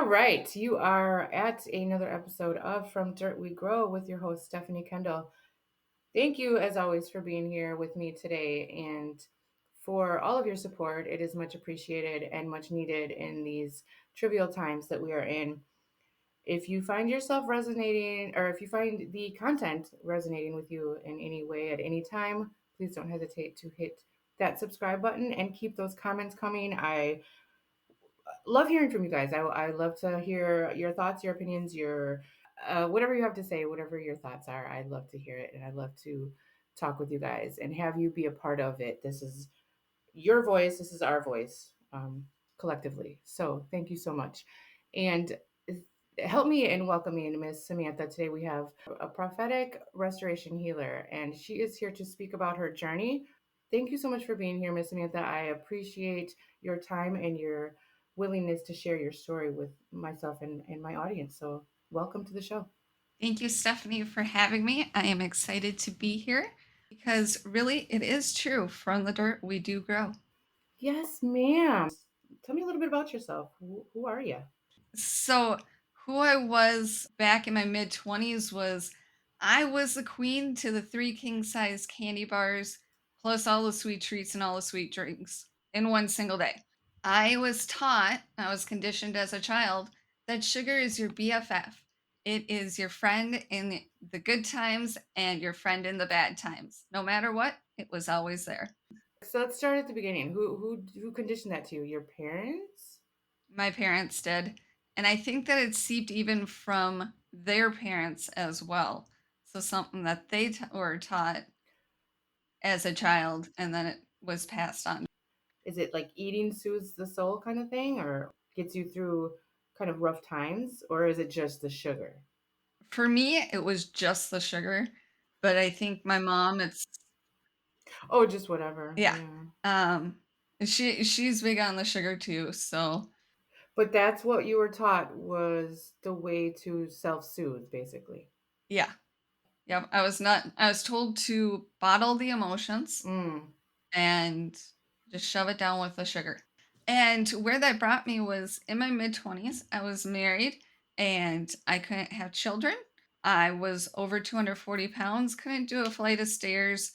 right, you are at another episode of From Dirt We Grow with your host, Stephanie Kendall. Thank you, as always, for being here with me today and for all of your support. It is much appreciated and much needed in these trivial times that we are in. If you find yourself resonating, or if you find the content resonating with you in any way at any time, please don't hesitate to hit that subscribe button and keep those comments coming. I love hearing from you guys. I love to hear your thoughts, your opinions, your whatever you have to say, whatever your thoughts are. I'd love to hear it, and I'd love to talk with you guys and have you be a part of it. This is your voice. This is our voice collectively. So thank you so much, and help me and welcome me in Miss Samantha. Today we have a prophetic restoration healer, and she is here to speak about her journey. Thank you so much for being here, Miss Samantha. I appreciate your time and your willingness to share your story with myself and my audience. So, welcome to the show. Thank you, Stephanie, for having me. I am excited to be here because really it is true. From the dirt, we do grow. Yes, ma'am. Tell me a little bit about yourself. Who are you? So, who I was back in my mid 20s was I was the queen to the three king size candy bars, plus all the sweet treats and all the sweet drinks in one single day. I was conditioned as a child that sugar is your BFF. It is your friend in the good times and your friend in the bad times. No matter what, it was always there. So let's start at the beginning. Who conditioned that to you? Your parents? My parents did. And I think that it seeped even from their parents as well. So something that were taught as a child and then it was passed on. Is it like eating soothes the soul kind of thing, or gets you through kind of rough times, or is it just the sugar? For me, it was just the sugar, but I think my mom, it's Oh, just whatever. yeah. Yeah. Um, she's big on the sugar too, so But that's what you were taught was the way to self-soothe, basically. yeah. Yep, I was told to bottle the emotions Mm. and just shove it down with the sugar. And where that brought me was in my mid 20s, I was married and I couldn't have children. I was over 240 pounds, couldn't do a flight of stairs.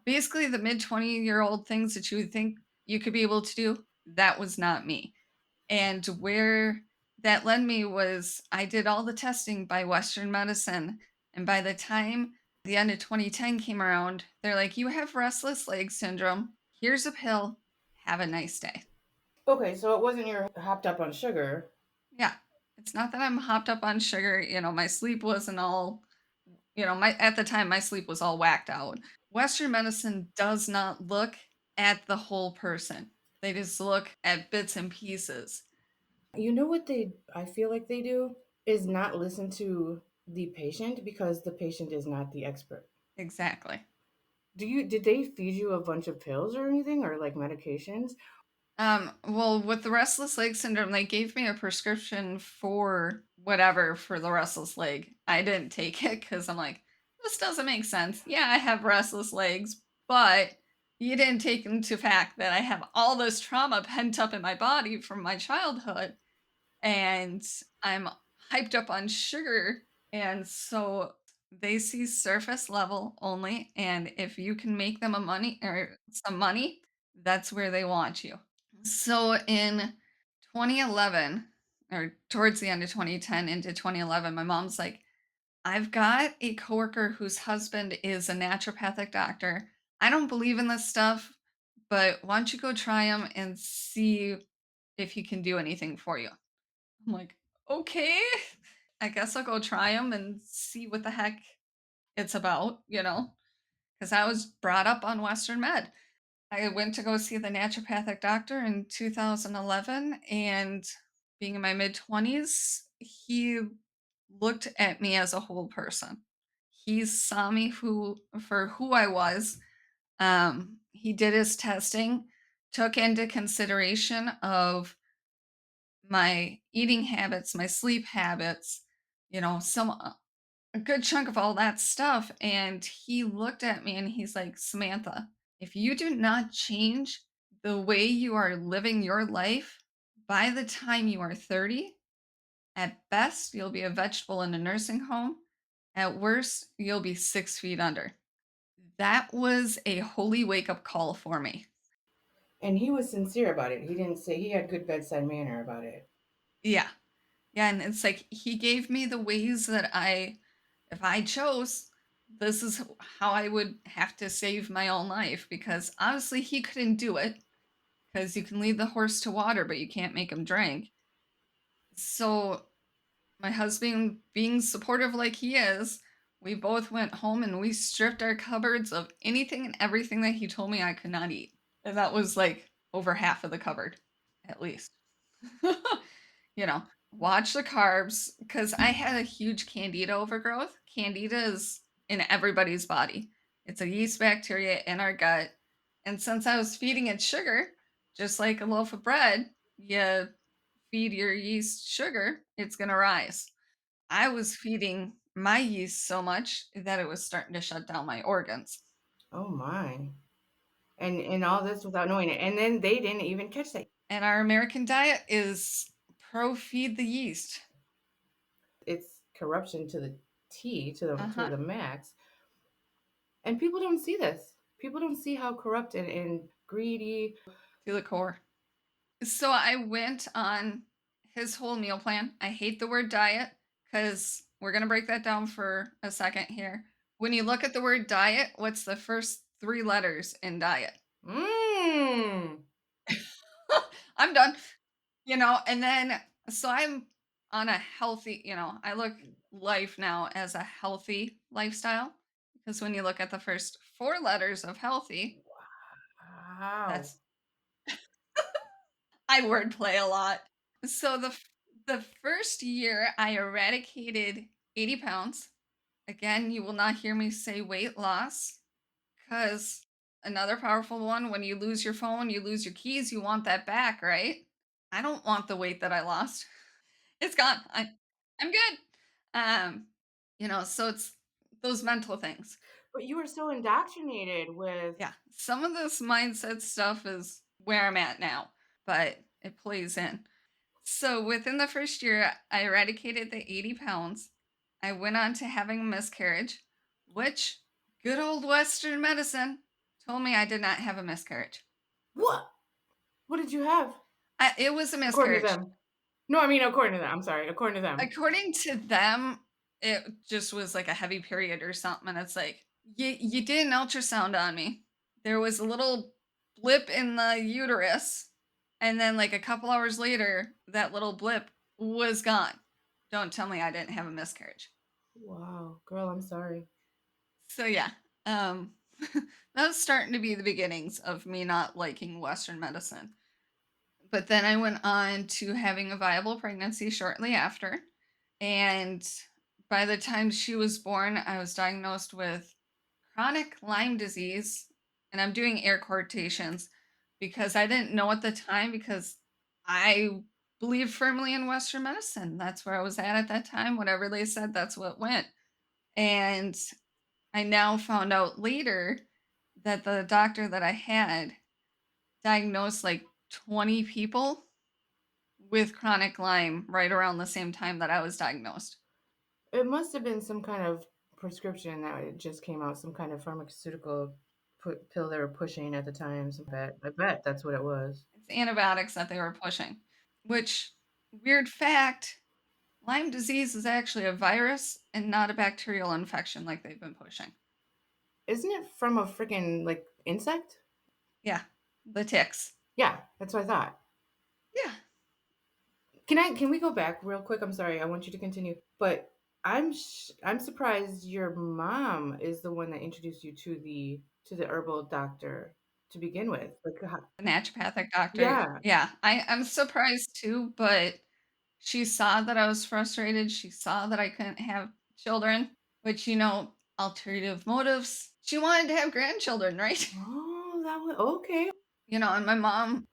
Basically the mid 20-year-old things that you would think you could be able to do. That was not me. And where that led me was I did all the testing by Western medicine. And by the time the end of 2010 came around, they're like, you have restless leg syndrome. Here's a pill. Have a nice day. Okay, so it wasn't you're hopped up on sugar. Yeah. It's not that I'm hopped up on sugar. My sleep wasn't all, at the time, my sleep was all whacked out. Western medicine does not look at the whole person, they just look at bits and pieces. You know what I feel like they do is not listen to the patient because the patient is not the expert. Exactly. Did they feed you a bunch of pills or anything or like medications? Well, with the restless leg syndrome, they gave me a prescription for whatever for the restless leg. I didn't take it because I'm like, this doesn't make sense. Yeah, I have restless legs, but you didn't take into fact that I have all this trauma pent up in my body from my childhood, and I'm hyped up on sugar, and so they see surface level only, and if you can make them a money or some money, that's where they want you. So in 2011, or towards the end of 2010 into 2011, my mom's like, I've got a coworker whose husband is a naturopathic doctor. I don't believe in this stuff, but why don't you go try him and see if he can do anything for you? I'm like, okay, I guess I'll go try him and see what the heck it's about, because I was brought up on Western med. I went to go see the naturopathic doctor in 2011, and being in my mid 20s, he looked at me as a whole person. He saw me for who I was. He did his testing, took into consideration of my eating habits, my sleep habits, some a good chunk of all that stuff. And he looked at me and he's like, Samantha, if you do not change the way you are living your life by the time you are 30, At best, you'll be a vegetable in a nursing home. At worst, you'll be 6 feet under. That was a holy wake up call for me. And he was sincere about it. He didn't say he had good bedside manner about it. Yeah. Yeah. And it's like he gave me the ways that if I chose, this is how I would have to save my own life because obviously he couldn't do it because you can lead the horse to water, but you can't make him drink. So my husband being supportive like he is, we both went home and we stripped our cupboards of anything and everything that he told me I could not eat. And that was like over half of the cupboard, at least. you know, watch the carbs because I had a huge candida overgrowth. Candida is in everybody's body, it's a yeast bacteria in our gut. And since I was feeding it sugar, just like a loaf of bread, you feed your yeast sugar, it's going to rise. I was feeding my yeast so much that it was starting to shut down my organs. Oh my. And all this without knowing it. And then they didn't even catch that. And our American diet is pro feed the yeast. It's corruption to the T, Uh to huh. the max. And people don't see this. People don't see how corrupt and greedy. To the core. So I went on his whole meal plan. I hate the word diet because we're going to break that down for a second here. When you look at the word diet, what's the first three letters in diet? Mmm. I'm done. And then so I'm on a healthy, I look life now as a healthy lifestyle because when you look at the first four letters of healthy, Wow. that's I wordplay a lot. So the first year I eradicated 80 pounds. Again, you will not hear me say weight loss because another powerful one, when you lose your phone, you lose your keys, you want that back, right? I don't want the weight that I lost. It's gone. I'm good. So it's those mental things. But you were so indoctrinated with Yeah. Some of this mindset stuff is where I'm at now, but it plays in. So within the first year, I eradicated the 80 pounds. I went on to having a miscarriage, which good old Western medicine told me I did not have a miscarriage. what? What did you have? It was a According to miscarriage. them. No, I mean according to them. I'm sorry. According to them. According to them, it just was like a heavy period or something, and it's like, "You did an ultrasound on me. There was a little blip in the uterus, and then, like, a couple hours later, that little blip was gone. Don't tell me I didn't have a miscarriage." Wow, girl, I'm sorry. So, yeah, um, that was starting to be the beginnings of me not liking Western medicine. But then I went on to having a viable pregnancy shortly after. And by the time she was born, I was diagnosed with chronic Lyme disease. And I'm doing air quotations because I didn't know at the time because I believe firmly in Western medicine. That's where I was at that time. Whatever they said, that's what went. And I now found out later that the doctor that I had diagnosed like 20 people with chronic Lyme right around the same time that I was diagnosed. It must have been some kind of prescription that it just came out, some kind of pharmaceutical pill they were pushing at the time. So I bet that's what it was. It's antibiotics that they were pushing, which, weird fact, Lyme disease is actually a virus and not a bacterial infection like they've been pushing. Isn't it from a freaking like insect? Yeah, the ticks. Yeah, that's what I thought. Yeah, Can we go back real quick? I'm sorry. I want you to continue. But I'm surprised your mom is the one that introduced you to the herbal doctor to begin with. Like the naturopathic doctor. yeah. Yeah, I'm surprised too, but she saw that I was frustrated. She saw that I couldn't have children, which, alternative motives. She wanted to have grandchildren, right? Oh, that was okay. And my mom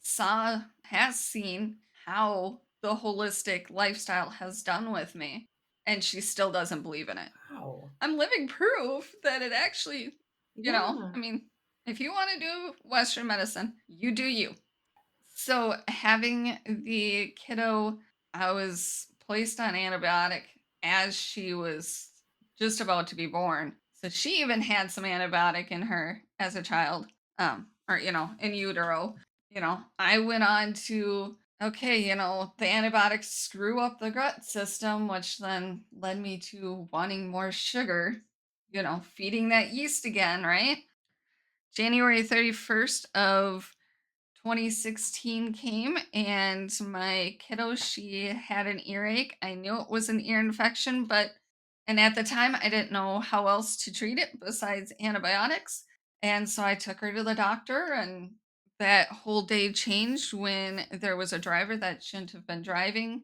has seen how the holistic lifestyle has done with me, and she still doesn't believe in it. Wow. I'm living proof that it actually, Yeah. I mean, if you want to do Western medicine, you do you. So having the kiddo, I was placed on antibiotic as she was just about to be born. So she even had some antibiotic in her as a child, or, in utero. I went on to, okay, the antibiotics screw up the gut system, which then led me to wanting more sugar, feeding that yeast again, right? January 31st of 2016 came and my kiddo, she had an earache. I knew it was an ear infection, and at the time I didn't know how else to treat it besides antibiotics. And so I took her to the doctor, and that whole day changed when there was a driver that shouldn't have been driving,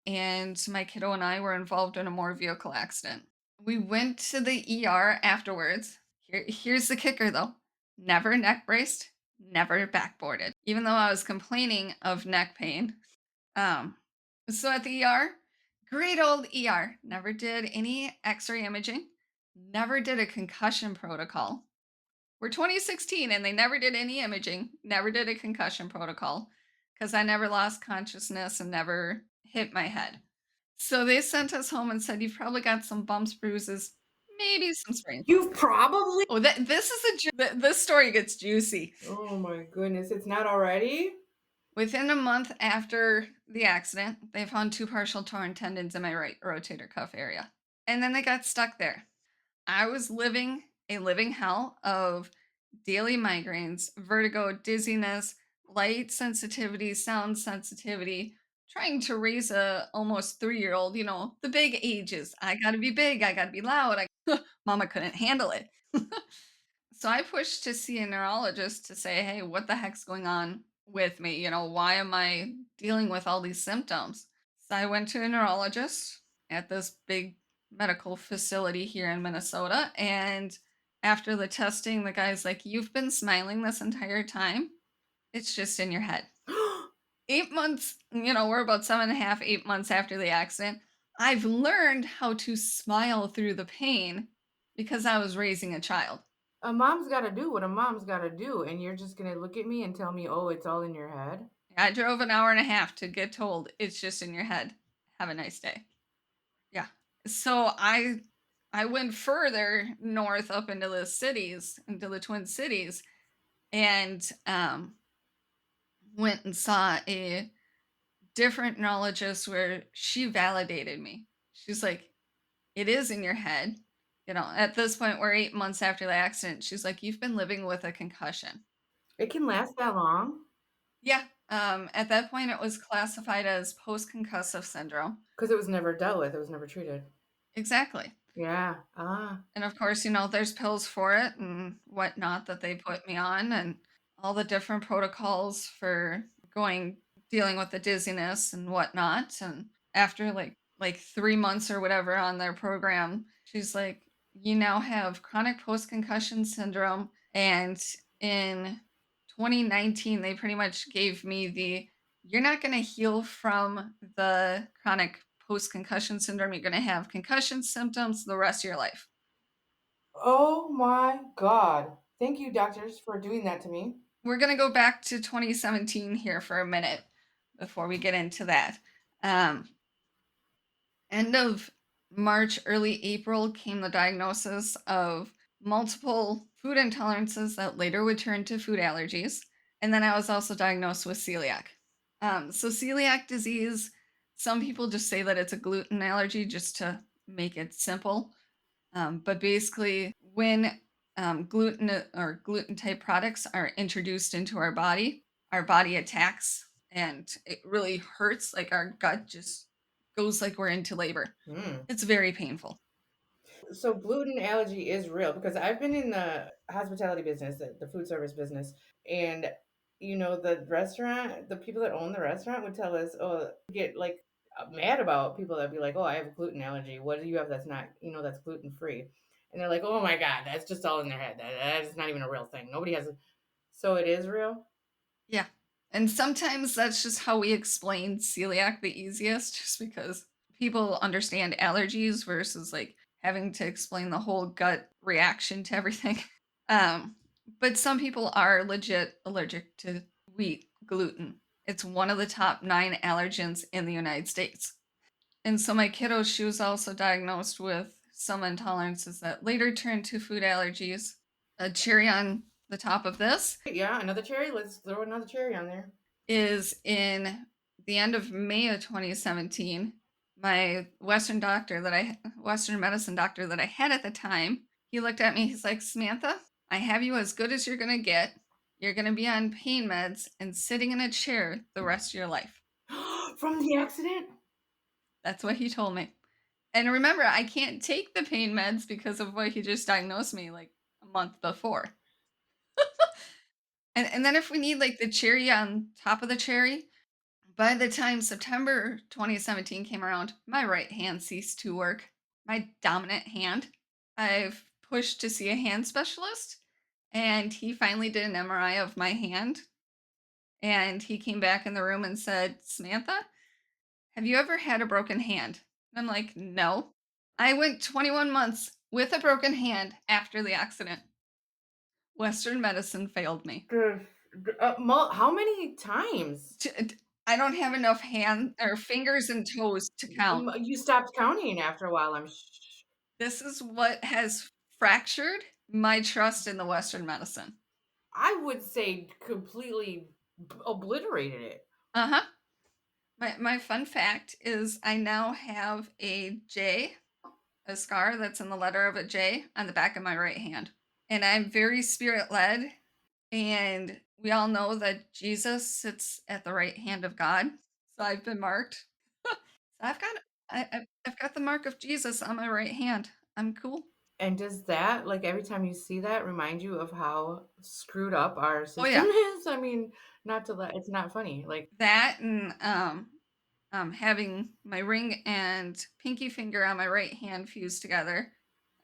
and my kiddo and I were involved in a motor vehicle accident. We went to the ER afterwards. Here's the kicker though: never neck braced, never backboarded, even though I was complaining of neck pain. Um, so at the ER, great old ER, never did any x ray imaging, never did a concussion protocol. We're 2016 and they never did any imaging, never did a concussion protocol because I never lost consciousness and never hit my head. So they sent us home and said, "You've probably got some bumps, bruises, maybe some sprains." You've probably. Oh, this is this story gets juicy. Oh my goodness, it's not already? Within a month after the accident, they found two partial torn tendons in my right rotator cuff area. And then they got stuck there. I was living a living hell of daily migraines, vertigo, dizziness, light sensitivity, sound sensitivity, trying to raise a almost 3-year-old, the big ages. I got to be big, I got to be loud. Mama couldn't handle it. So I pushed to see a neurologist to say, "Hey, what the heck's going on with me? Why am I dealing with all these symptoms?" So I went to a neurologist at this big medical facility here in Minnesota. And after the testing, the guy's like, "You've been smiling this entire time. It's just in your head." 8 months, we're about 7.5, 8 months after the accident. I've learned how to smile through the pain because I was raising a child. A mom's gotta do what a mom's gotta do, and you're just gonna look at me and tell me, "Oh, it's all in your head?" I drove an hour and a half to get told it's just in your head. Have a nice day. Yeah. So I went further north up into the cities, into the Twin Cities, and went and saw a different neurologist where she validated me. She's like, "It is in your head." At this point, we're 8 months after the accident. She's like, "You've been living with a concussion." It can last that long? Yeah. At that point, it was classified as post concussive syndrome. 'Cause it was never dealt with, it was never treated. Exactly. Yeah, ah. And of course, there's pills for it and whatnot that they put me on, and all the different protocols for dealing with the dizziness and whatnot. And after like 3 months or whatever on their program, she's like, "You now have chronic post concussion syndrome." And in 2019, they pretty much gave me "You're not going to heal from the chronic post concussion syndrome. You're going to have concussion symptoms the rest of your life." Oh my god. Thank you, doctors, for doing that to me. We're going to go back to 2017 here for a minute before we get into that. Um, End of March, early April came the diagnosis of multiple food intolerances that later would turn to food allergies. And then I was also diagnosed with celiac. So, celiac disease, some people just say that it's a gluten allergy just to make it simple. But basically, when gluten or gluten type products are introduced into our body attacks and it really hurts. Like our gut just goes like we're into labor. Mm. It's very painful. So gluten allergy is real because I've been in the hospitality business, the food service business, and the restaurant, the people that own the restaurant would tell us, "Oh, get like mad about people that be like, "Oh, I have a gluten allergy. What do you have that's not, that's gluten free?" And they're like, "Oh my God, that's just all in their head. That is not even a real thing. Nobody has a." So it is real. Yeah. And sometimes that's just how we explain celiac the easiest, just because people understand allergies versus like having to explain the whole gut reaction to everything. Um, but some people are legit allergic to wheat gluten. It's one of the top 9 allergens in the United States. And so my kiddo, she was also diagnosed with some intolerances that later turned to food allergies. A cherry on the top of this Yeah, another cherry. Let's throw another cherry on there. is in the end of May of 2017, my Western medicine doctor that I had at the time, he looked at me, he's like, "Samantha, I have you as good as you're gonna get. You're gonna be on pain meds and sitting in a chair the rest of your life." From the accident? That's what he told me. And remember, I can't take the pain meds because of what he just diagnosed me like a month before. And then if we need like the cherry on top of the cherry, by the time September 2017 came around, my right hand ceased to work. My dominant hand. I've pushed to see a hand specialist, and he finally did an MRI of my hand. And he came back in the room and said, "Samantha, have you ever had a broken hand?" And I'm like, "No." I went 21 months with a broken hand after the accident. Western medicine failed me. Good. How many times? I don't have enough hand or fingers and toes to count. You stopped counting after a while. This is what has fractured my trust in the Western medicine. I would say completely obliterated it. Uh-huh. My fun fact is I now have a J, a scar that's in the letter of a J on the back of my right hand. And I'm very spirit led. And we all know that Jesus sits at the right hand of God. So I've been marked. So I've got the mark of Jesus on my right hand. I'm cool. And does that, like, every time you see that, remind you of how screwed up our Oh system yeah. is? I mean, not to let it's not funny. Like, That and having my ring and pinky finger on my right hand fused together.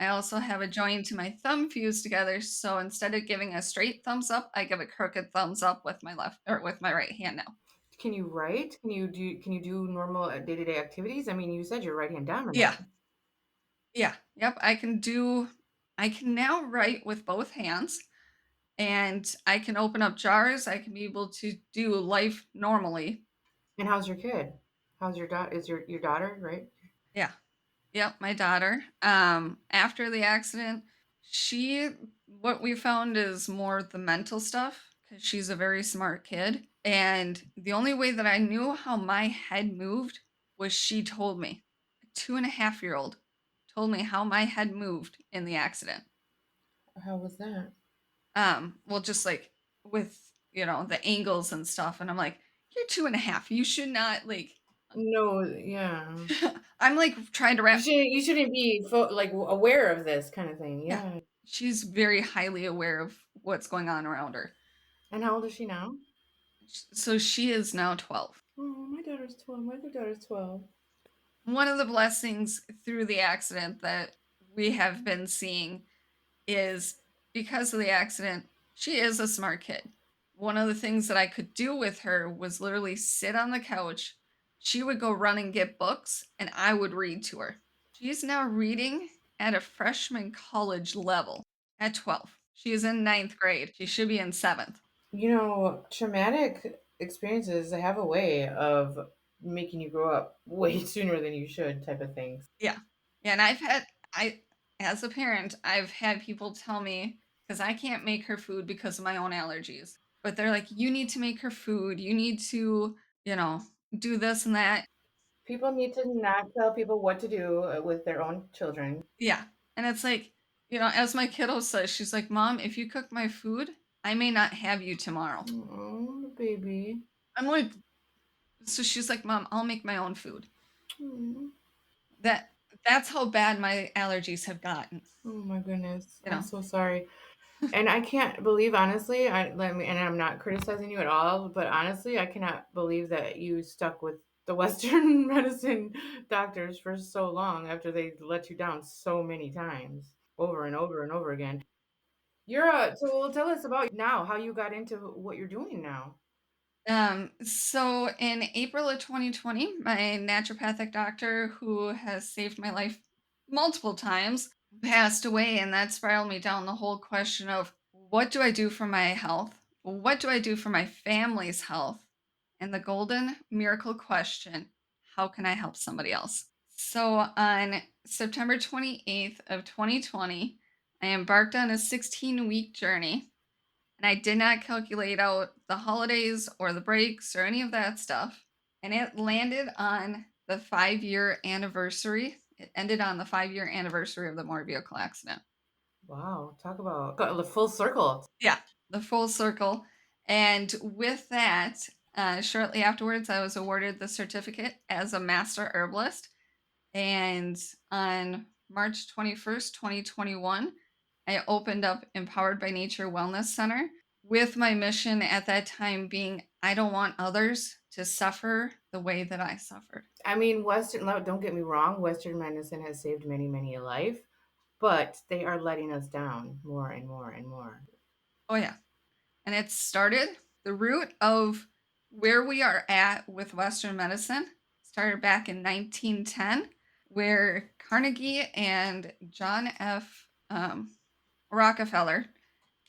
I also have a joint to my thumb fused together. So instead of giving a straight thumbs up, I give a crooked thumbs up with my left or with my right hand now. can you write? Can you do normal day-to-day activities? I mean, you said you're right hand dominant. Yeah. Yeah. Yep. I can now write with both hands and I can open up jars. I can be able to do life normally. And how's your kid? How's your daughter? Is your daughter, right? Yeah. Yep, my daughter. After the accident, she what we found is more the mental stuff because she's a very smart kid. And the only way that I knew how my head moved was she told me. A 2.5-year-old told me how my head moved in the accident. How was that? Well, just like with the angles and stuff, and I'm like, you're 2.5. You should not like. No, yeah. I'm like trying to You wrap. shouldn't you shouldn't be like aware of this kind of thing. Yeah. Yeah. She's very highly aware of what's going on around her. And how old is she now? So she is now 12. Oh, my daughter's 12. My other daughter's 12. One of the blessings through the accident that we have been seeing is because of the accident, she is a smart kid. One of the things that I could do with her was literally sit on the couch. She would go run and get books, and I would read to her. She's now reading at a freshman college level at 12. She is in ninth grade. She should be in seventh. Traumatic experiences have a way of making you grow up way sooner than you should, type of things. Yeah. Yeah, and I as a parent, I've had people tell me because I can't make her food because of my own allergies. But they're like, "You need to make her food. You need to, you know, do this and that." People need to not tell people what to do with their own children. Yeah. And it's like, as my kiddo says, she's like, "Mom, if you cook my food, I may not have you tomorrow." Oh, baby. I'm like, so she's like, "Mom, I'll make my own food." Oh, That that's how bad my allergies have gotten, oh my goodness. you I'm know. so sorry. And I can't believe, honestly, and I'm not criticizing you at all, but honestly, I cannot believe that you stuck with the Western medicine doctors for so long after they let you down so many times, over and over and over again. So well, tell us about now, how you got into what you're doing now. So in April of 2020, my naturopathic doctor, who has saved my life multiple times, passed away, and that spiraled me down the whole question of what do I do for my health? What do I do for my family's health? And the golden miracle question, how can I help somebody else? So on September 28th of 2020, I embarked on a 16-week journey, and I did not calculate out the holidays or the breaks or any of that stuff. And it landed on the 5-year anniversary. It ended on the 5-year anniversary of the motor vehicle accident. Wow, talk about got the full circle. Yeah, the full circle. And with that, shortly afterwards, I was awarded the certificate as a master herbalist. And on March 21st, 2021, I opened up Empowered by Nature Wellness Center with my mission at that time being I don't want others to suffer the way that I suffered. I mean, don't get me wrong, Western medicine has saved many, many a life, but they are letting us down more and more and more. Oh, yeah. And it started the root of where we are at with Western medicine started back in 1910, where Carnegie and John F. Rockefeller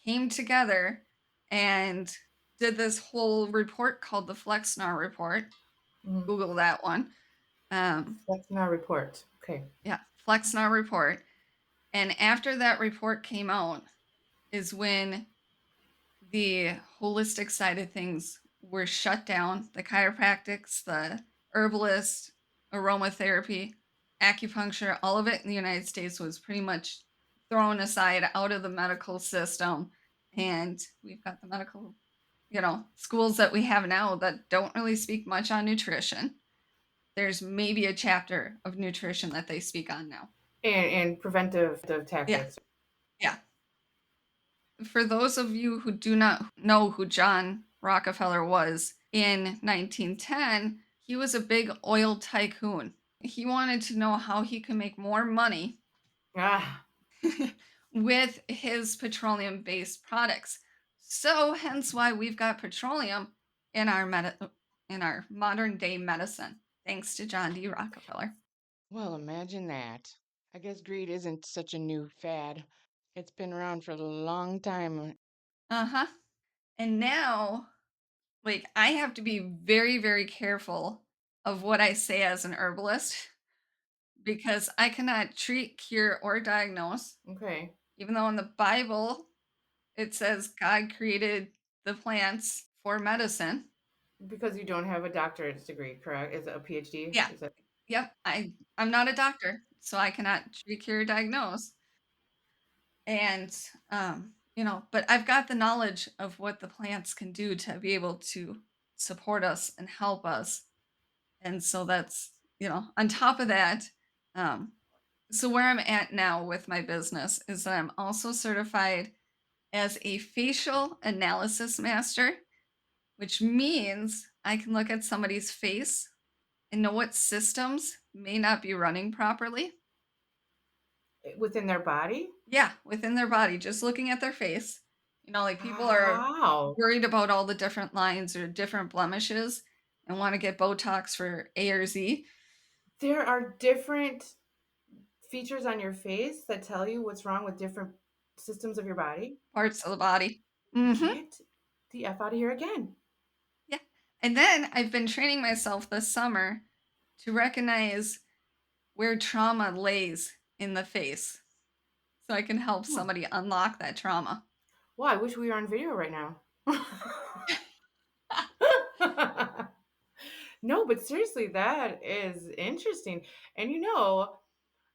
came together and did this whole report called the Flexnar Report. Mhm. Google that one. Um, That's in our report. Okay. yeah, Flexnar Report. And after that report came out, is when the holistic side of things were shut down. The chiropractics, the herbalist, aromatherapy, acupuncture, all of it in the United States was pretty much thrown aside out of the medical system. And we've got the medical, schools that we have now that don't really speak much on nutrition. There's maybe a chapter of nutrition that they speak on now. And preventive Yeah. tactics. Yeah. For those of you who do not know who John Rockefeller was, in 1910, he was a big oil tycoon. He wanted to know how he could make more money Ah, with his petroleum based products. So, hence why we've got petroleum in our in our modern day medicine, thanks to John D. Rockefeller. Well, imagine that. I guess greed isn't such a new fad. It's been around for a long time. Uh huh. And now, like, I have to be very, very careful of what I say as an herbalist because I cannot treat, cure, or diagnose, okay. even though in the Bible it says God created the plants for medicine. Because you don't have a doctorate degree, correct? Is it a PhD? Yeah. Is that Yep. I'm not a doctor, so I cannot treat, cure, or diagnose. And but I've got the knowledge of what the plants can do to be able to support us and help us. And so that's, on top of that, um, so where I'm at now with my business is that I'm also certified as a facial analysis master, which means I can look at somebody's face and know what systems may not be running properly. within their body? Yeah, within their body, just looking at their face. Like people are How? worried about all the different lines or different blemishes and want to get Botox for A or Z There are different features on your face that tell you what's wrong with different systems of your body. parts of the body. Hmm. Get the F out of here again. Yeah. And then I've been training myself this summer to recognize where trauma lays in the face so I can help Hmm. somebody unlock that trauma. Well, I wish we were on video right now. No, but seriously, that is interesting. And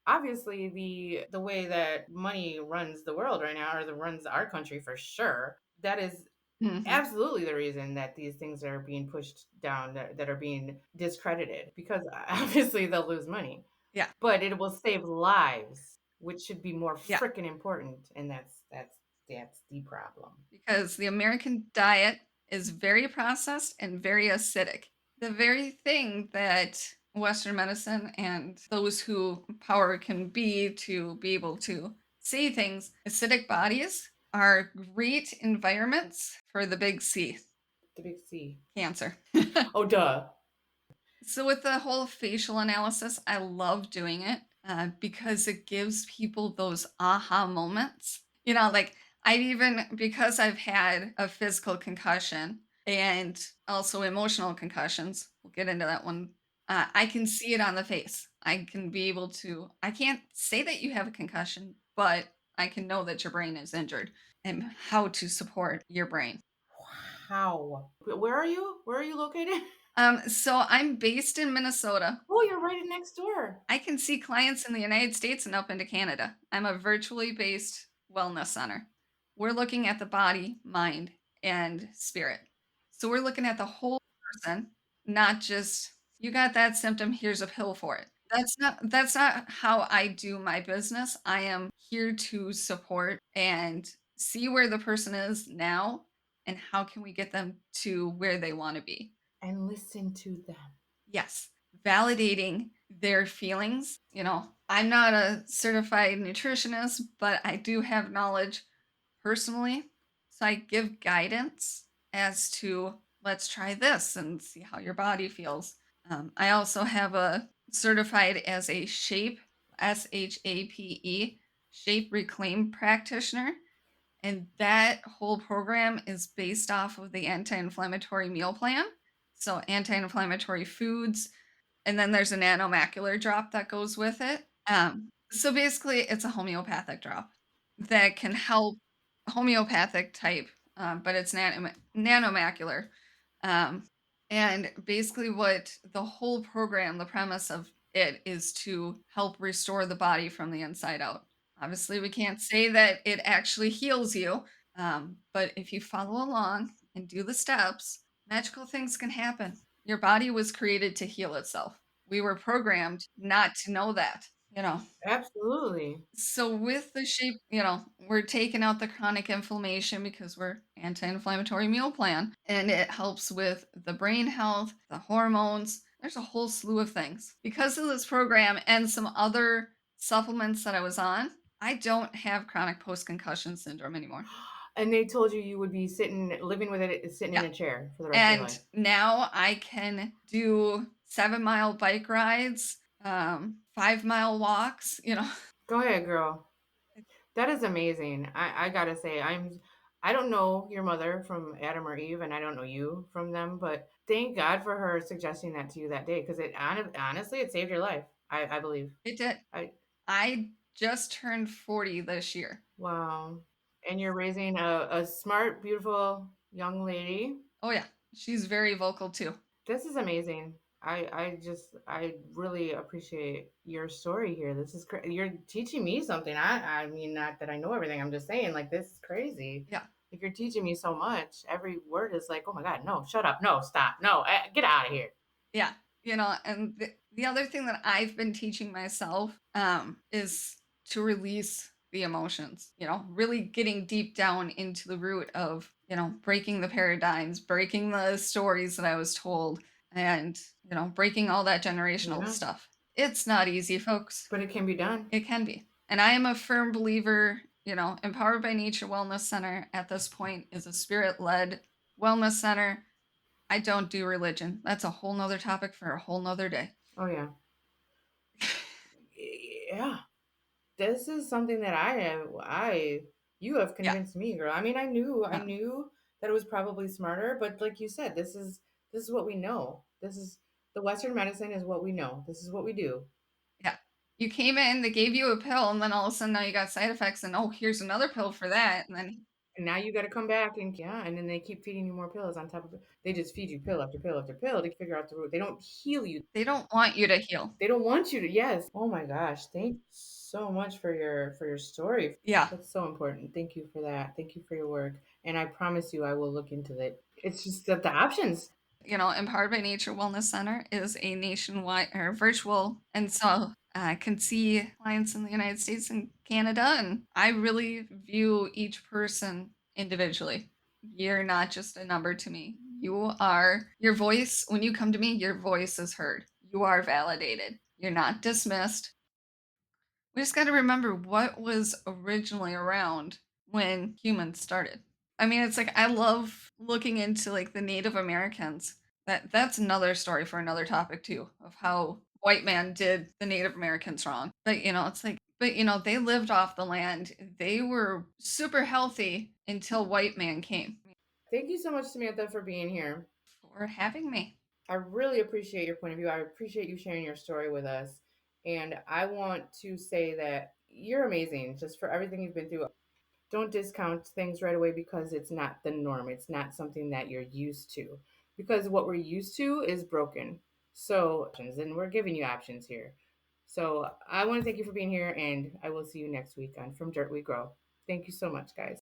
obviously the way that money runs the world right now, or the runs our country for sure, that is Hmm. absolutely the reason that these things are being pushed down, that are being discredited, because obviously they'll lose money. Yeah. But it will save lives, which should be more Yeah. freaking important, and that's the problem. Because the American diet is very processed and very acidic. The very thing that Western medicine and those who power can be able to see things, acidic bodies are great environments for the big C, The big C. cancer. Oh, duh. So with the whole facial analysis, I love doing it because it gives people those aha moments. Like I've even because I've had a physical concussion and also emotional concussions. We'll get into that one I can see it on the face. I can be able to I can't say that you have a concussion, but I can know that your brain is injured and how to support your brain. How? Where are you? Where are you located? So I'm based in Minnesota. Oh, you're right next door. I can see clients in the United States and up into Canada. I'm a virtually based wellness center. We're looking at the body, mind, and spirit. So we're looking at the whole person, not just you got that symptom, here's a pill for it. That's not how I do my business. I am here to support and see where the person is now and how can we get them to where they want to be. And listen to them. Yes, validating their feelings. I'm not a certified nutritionist, but I do have knowledge personally. So I give guidance as to let's try this and see how your body feels. I also have a certified as a SHAPE, shape reclaim practitioner. And that whole program is based off of the anti inflammatory meal plan. So, anti inflammatory foods, and then there's a nanomacular drop that goes with it. So basically, it's a homeopathic drop that can help homeopathic type, but it's nanomacular. Um, and basically, what the whole program, the premise of it is to help restore the body from the inside out. Obviously, we can't say that it actually heals you, but if you follow along and do the steps, magical things can happen. Your body was created to heal itself. We were programmed not to know that, you know. Absolutely. So with the shape, we're taking out the chronic inflammation because we're anti-inflammatory meal plan and it helps with the brain health, the hormones. There's a whole slew of things. Because of this program and some other supplements that I was on, I don't have chronic post-concussion syndrome anymore. And they told you would be living with it, sitting in Yeah. a chair for the rest of your And life. now I can do 7-mile bike rides, 5-mile walks. Go ahead, girl. That is amazing. I gotta say, I don't know your mother from Adam or Eve, and I don't know you from them, but thank God for her suggesting that to you that day, because honestly, it saved your life. I believe. It did. I I just turned 40 this year. Wow. And you're raising a smart, beautiful young lady. Oh, yeah. She's very vocal too. This is amazing. I really appreciate your story here. This is you're teaching me something. I mean, not that I know everything. I'm just saying, like, this is crazy. Yeah. Like, you're teaching me so much. Every word is like, oh my God, no, shut up, no, stop, no, get out of here. Yeah. And the other thing that I've been teaching myself is to release the emotions, really getting deep down into the root of, breaking the paradigms, breaking the stories that I was told, and, breaking all that generational Yeah, stuff. It's not easy, folks. but it can be done. It can be. And I am a firm believer, Empowered by Nature Wellness Center at this point is a spirit led wellness center. I don't do religion. That's a whole nother topic for a whole nother day. Oh yeah, yeah. This is something that you have Yeah, convinced me, girl. I mean, I no, knew that it was probably smarter, but like you said, this is what we know. This is the Western medicine is what we know. This is what we do. yeah. You came in, they gave you a pill, and then all of a sudden now you got side effects, and oh, here's another pill for that. And then And now you got to come back and yeah, and then they keep feeding you more pills on top of it. They just feed you pill after pill after pill to figure out the root. They don't heal you. they don't want you to heal. They don't want you to. Yes. Oh my gosh. Thank you so much for your story. Yeah. That's so important. Thank you for that. Thank you for your work. And I promise you I will look into it. It's just that the options. Empowered by Nature Wellness Center is a nationwide or virtual, and so I can see clients in the United States and Canada, and I really view each person individually. You're not just a number to me. You are your voice. When you come to me, your voice is heard. You are validated. You're not dismissed. We just got to remember what was originally around when humans started. I mean, it's like I love looking into like the Native Americans. That's another story for another topic too, of how white man did the Native Americans wrong. But it's like they lived off the land. They were super healthy until white man came. Thank you so much, Samantha, for being here. For having me. I really appreciate your point of view. I appreciate you sharing your story with us. And I want to say that you're amazing just for everything you've been through. Don't discount things right away because it's not the norm. It's not something that you're used to. Because what we're used to is broken. So, and we're giving you options here. So, I want to thank you for being here, and I will see you next week on From Dirt We Grow. Thank you so much, guys.